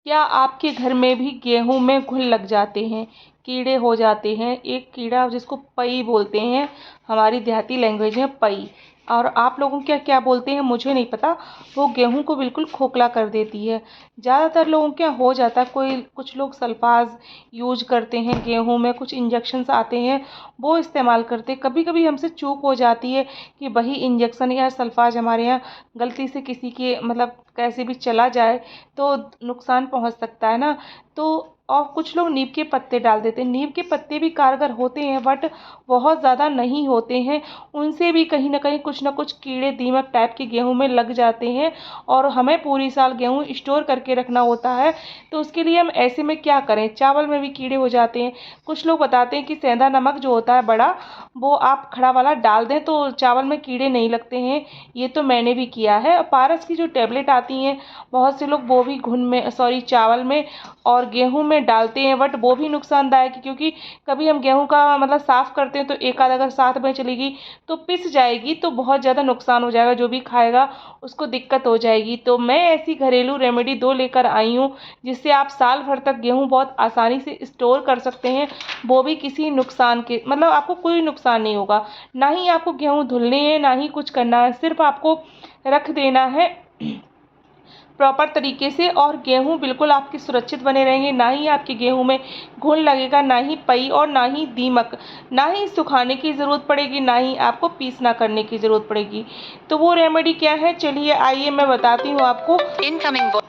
क्या आपके घर में भी गेहूं में घुन लग जाते हैं, कीड़े हो जाते हैं? एक कीड़ा जिसको पई बोलते हैं, हमारी देहाती लैंग्वेज में पई, और आप लोगों क्या क्या बोलते हैं मुझे नहीं पता। वो गेहूं को बिल्कुल खोखला कर देती है। ज़्यादातर लोगों क्या हो जाता है, कोई कुछ लोग सल्फाज यूज करते हैं गेहूं में, कुछ इंजेक्शंस आते हैं वो इस्तेमाल करते हैं। कभी कभी हमसे चूक हो जाती है कि वही इंजेक्शन या सल्फाज हमारे यहाँ गलती से किसी के मतलब कैसे भी चला जाए तो नुकसान पहुंच सकता है ना। तो और कुछ लोग नीम के पत्ते डाल देते हैं। नीम के पत्ते भी कारगर होते हैं बट बहुत ज़्यादा नहीं होते हैं। उनसे भी कहीं ना कुछ कीड़े दीमक टाइप के गेहूं में लग जाते हैं और हमें पूरी साल गेहूं स्टोर करके रखना होता है। तो उसके लिए हम ऐसे में क्या करें? चावल में भी कीड़े हो जाते हैं। कुछ लोग बताते हैं कि सेंधा नमक जो होता है बड़ा, वो आप खड़ा वाला डाल दें तो चावल में कीड़े नहीं लगते हैं। ये तो मैंने भी किया है। पारस की जो टेबलेट आती हैं, बहुत से लोग वो भी घुन में चावल में और गेहूं में डालते हैं, बट वो भी नुकसानदायक है क्योंकि कभी हम गेहूं का मतलब साफ करते हैं तो एक आध अगर साथ में चलेगी तो पिस जाएगी तो बहुत ज़्यादा नुकसान हो जाएगा, जो भी खाएगा उसको दिक्कत हो जाएगी। तो मैं ऐसी घरेलू रेमेडी 2 लेकर आई हूँ जिससे आप साल भर तक गेहूं बहुत आसानी से स्टोर कर सकते हैं, वो भी किसी नुकसान के मतलब आपको कोई नुकसान नहीं होगा। ना ही आपको गेहूं धुलने हैं, ना ही कुछ करना है, सिर्फ आपको रख देना है प्रॉपर तरीके से और गेहूं बिल्कुल आपके सुरक्षित बने रहेंगे। ना ही आपके गेहूं में घुन लगेगा, ना ही पई और ना ही दीमक। ना ही सुखाने की ज़रूरत पड़ेगी, ना ही आपको पीसना करने की ज़रूरत पड़ेगी। तो वो रेमेडी क्या है, चलिए आइए मैं बताती हूँ आपको। इनकमिंग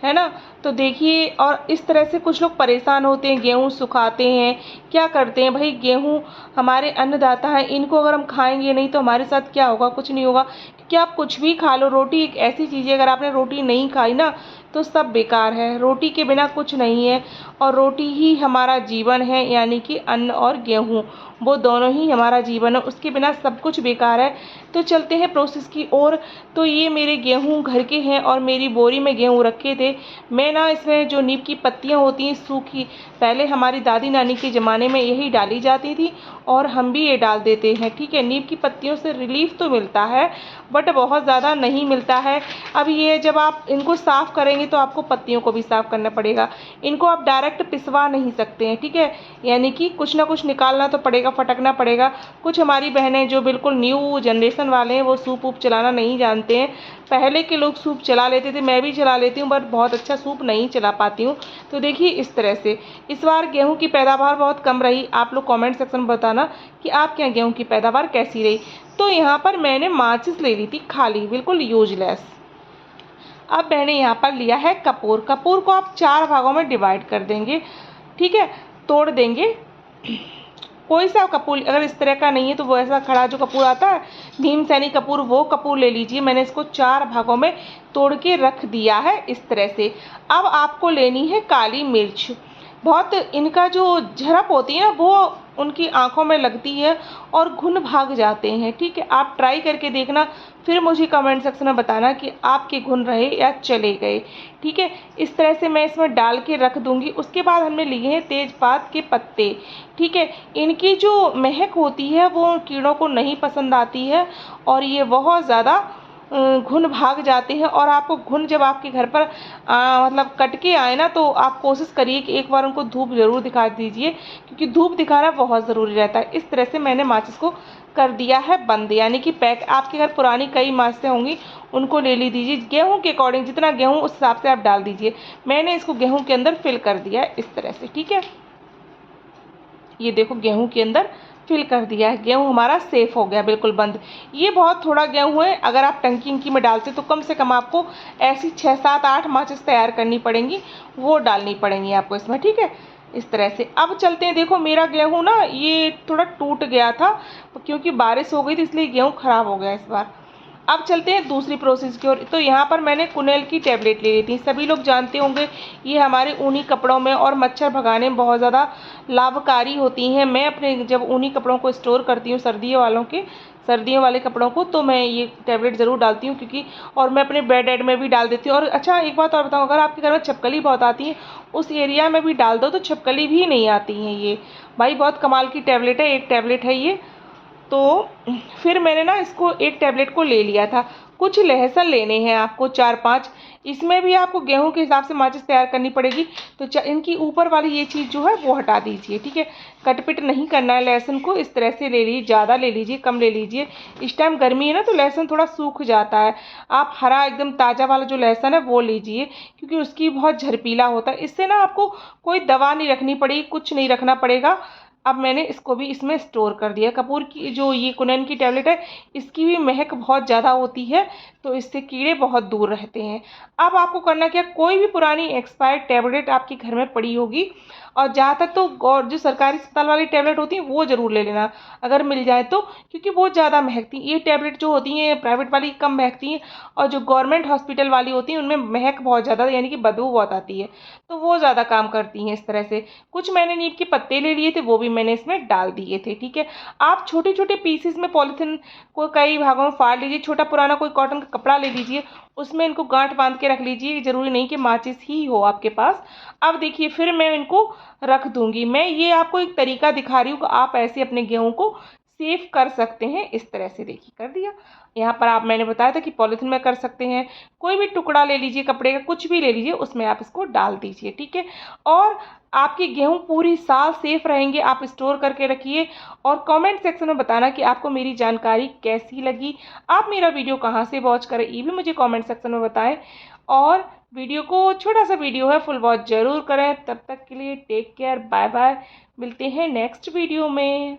है ना। तो देखिए, और इस तरह से कुछ लोग परेशान होते हैं, गेहूं सुखाते हैं, क्या करते हैं भाई, गेहूं हमारे अन्नदाता हैं, इनको अगर हम खाएंगे नहीं तो हमारे साथ क्या होगा? कुछ नहीं होगा, क्योंकि आप कुछ भी खा लो, रोटी एक ऐसी चीज़ है, अगर आपने रोटी नहीं खाई ना तो सब बेकार है। रोटी के बिना कुछ नहीं है और रोटी ही हमारा जीवन है, यानी कि अन्न और गेहूं वो दोनों ही हमारा जीवन है, उसके बिना सब कुछ बेकार है। तो चलते हैं प्रोसेस की ओर। तो ये मेरे गेहूं घर के हैं और मेरी बोरी में गेहूं रखे थे। मैं ना इसमें जो नीम की पत्तियां होती हैं सूखी, पहले हमारी दादी नानी के ज़माने में यही डाली जाती थी और हम भी ये डाल देते हैं। ठीक है, नीम की पत्तियों से रिलीफ तो मिलता है बट बहुत ज़्यादा नहीं मिलता है। अब ये जब आप इनको साफ़ करेंगे तो आपको पत्तियों को भी साफ़ करना पड़ेगा। इनको आप डायरेक्ट पिसवा नहीं सकते हैं, ठीक है, यानी कि कुछ ना कुछ निकालना तो पड़ेगा, फटकना पड़ेगा। कुछ हमारी बहनें जो बिल्कुल न्यू जनरेशन वाले हैं वो सूप वूप चलाना नहीं जानते हैं। पहले के लोग सूप चला लेते थे, मैं भी चला लेती हूँ बट बहुत अच्छा सूप नहीं चला पाती हूँ। तो देखिए इस तरह से इस बार गेहूं की पैदावार बहुत कम रही। आप लोग कमेंट सेक्शन में बताना कि आपके यहाँ गेहूं की पैदावार कैसी रही। तो यहाँ पर मैंने माचिस ले ली थी खाली, बिल्कुल यूजलेस। अब मैंने यहाँ पर लिया है कपूर। कपूर को आप 4 भागों में डिवाइड कर देंगे, ठीक है, तोड़ देंगे। कोई सा कपूर अगर इस तरह का नहीं है तो वो ऐसा खड़ा जो कपूर आता है भीमसेनी कपूर, वो कपूर ले लीजिए। मैंने इसको 4 भागों में तोड़ के रख दिया है इस तरह से। अब आपको लेनी है काली मिर्च। बहुत इनका जो झड़प होती है वो उनकी आंखों में लगती है और घुन भाग जाते हैं। ठीक है, आप ट्राई करके देखना, फिर मुझे कमेंट सेक्शन में बताना कि आपके घुन रहे या चले गए। ठीक है, इस तरह से मैं इसमें डाल के रख दूंगी। उसके बाद हमने लिए हैं तेजपात के पत्ते। ठीक है, इनकी जो महक होती है वो कीड़ों को नहीं पसंद आती है और ये बहुत ज़्यादा घुन भाग जाते हैं। और आपको घुन जब आपके घर पर मतलब कट के आए ना तो आप कोशिश करिए कि एक बार उनको धूप ज़रूर दिखा दीजिए, क्योंकि धूप दिखाना बहुत ज़रूरी रहता है। इस तरह से मैंने माचिस को कर दिया है बंद, यानी कि पैक। आपके घर पुरानी कई माचिसें होंगी, उनको ले ली दीजिए। गेहूं के अकॉर्डिंग जितना गेहूं उस हिसाब से आप डाल दीजिए। मैंने इसको गेहूं के अंदर फिल कर दिया है इस तरह से। ठीक है, ये देखो गेहूं के अंदर फिल कर दिया है। गेहूं हमारा सेफ हो गया, बिल्कुल बंद। ये बहुत थोड़ा गेहूं है, अगर आप टंकी उंकी में डालते तो कम से कम आपको ऐसी 6 7 8 माचिस तैयार करनी पड़ेंगी, वो डालनी पड़ेंगी आपको इसमें। ठीक है, इस तरह से। अब चलते हैं, देखो मेरा गेहूं ना ये थोड़ा टूट गया था क्योंकि बारिश हो गई थी, इसलिए गेहूं खराब हो गया इस बार। अब चलते हैं दूसरी प्रोसेस की ओर। तो यहाँ पर मैंने कुनेल की टैबलेट ले ली थी। सभी लोग जानते होंगे ये हमारे ऊनी कपड़ों में और मच्छर भगाने में बहुत ज़्यादा लाभकारी होती हैं। मैं अपने जब ऊनी कपड़ों को स्टोर करती हूँ, सर्दियों वाले कपड़ों को, तो मैं ये टैबलेट ज़रूर डालती हूँ क्योंकि, और मैं अपने बेड एड में भी डाल देती हूँ। और अच्छा एक बात और बताऊँ, अगर आपके घर में छिपकली बहुत आती है उस एरिया में भी डाल दो तो छिपकली भी नहीं आती हैं। ये भाई बहुत कमाल की टैबलेट है, एक टैबलेट है ये। तो फिर मैंने ना इसको एक टैबलेट को ले लिया था। कुछ लहसुन लेने हैं आपको 4-5। इसमें भी आपको गेहूं के हिसाब से माचिस तैयार करनी पड़ेगी, तो इनकी ऊपर वाली ये चीज़ जो है वो हटा दीजिए, ठीक है। कटपिट नहीं करना है लहसुन को, इस तरह से ले लीजिए, ज़्यादा ले लीजिए कम ले लीजिए। इस टाइम गर्मी है ना, तो लहसुन थोड़ा सूख जाता है। आप हरा एकदम ताज़ा वाला जो लहसुन है वो लीजिए, क्योंकि उसकी बहुत झरपीला होता है। इससे ना आपको कोई दवा नहीं रखनी पड़ेगी, कुछ नहीं रखना पड़ेगा। अब मैंने इसको भी इसमें स्टोर कर दिया। कपूर की जो ये कुनैन की टैबलेट है, इसकी भी महक बहुत ज़्यादा होती है, तो इससे कीड़े बहुत दूर रहते हैं। अब आपको करना क्या, कोई भी पुरानी एक्सपायर्ड टैबलेट आपके घर में पड़ी होगी, और जहाँ तक तो जो सरकारी अस्पताल वाली टैबलेट होती है वो ज़रूर ले लेना अगर मिल जाए तो, क्योंकि वो ज़्यादा महकती हैं। ये टैबलेट जो होती हैं प्राइवेट वाली कम महकती हैं, और जो गवर्नमेंट हॉस्पिटल वाली होती हैं उनमें महक बहुत ज़्यादा, यानी कि बदबू बहुत आती है, तो वो ज़्यादा काम करती हैं। इस तरह से कुछ मैंने नीम के पत्ते ले लिए थे, वो भी मैंने इसमें डाल दिए थे, ठीक है। आप छोटे छोटे पीसेस में पॉलीथिन को कई भागों में फाड़ लीजिए। छोटा पुराना कोई कॉटन का कपड़ा ले लीजिए, उसमें इनको गांठ बांध के रख लीजिए। ज़रूरी नहीं कि माचिस ही हो आपके पास। अब देखिए फिर मैं इनको रख दूंगी। मैं ये आपको एक तरीका दिखा रही हूँ कि आप ऐसे अपने गेहूं को सेव कर सकते हैं। इस तरह से देखिए कर दिया। यहाँ पर आप मैंने बताया था कि पॉलीथिन में कर सकते हैं। कोई भी टुकड़ा ले लीजिए कपड़े का, कुछ भी ले लीजिए, उसमें आप इसको डाल दीजिए, ठीक है। और आपके गेहूं पूरी साल सेफ रहेंगे। आप स्टोर करके रखिए, और कमेंट सेक्शन में बताना कि आपको मेरी जानकारी कैसी लगी। आप मेरा वीडियो कहाँ से वॉच करें ये भी मुझे कमेंट सेक्शन में बताएं। और वीडियो को, छोटा सा वीडियो है, फुल वॉच जरूर करें। तब तक के लिए टेक केयर, बाय बाय। मिलते हैं नेक्स्ट वीडियो में।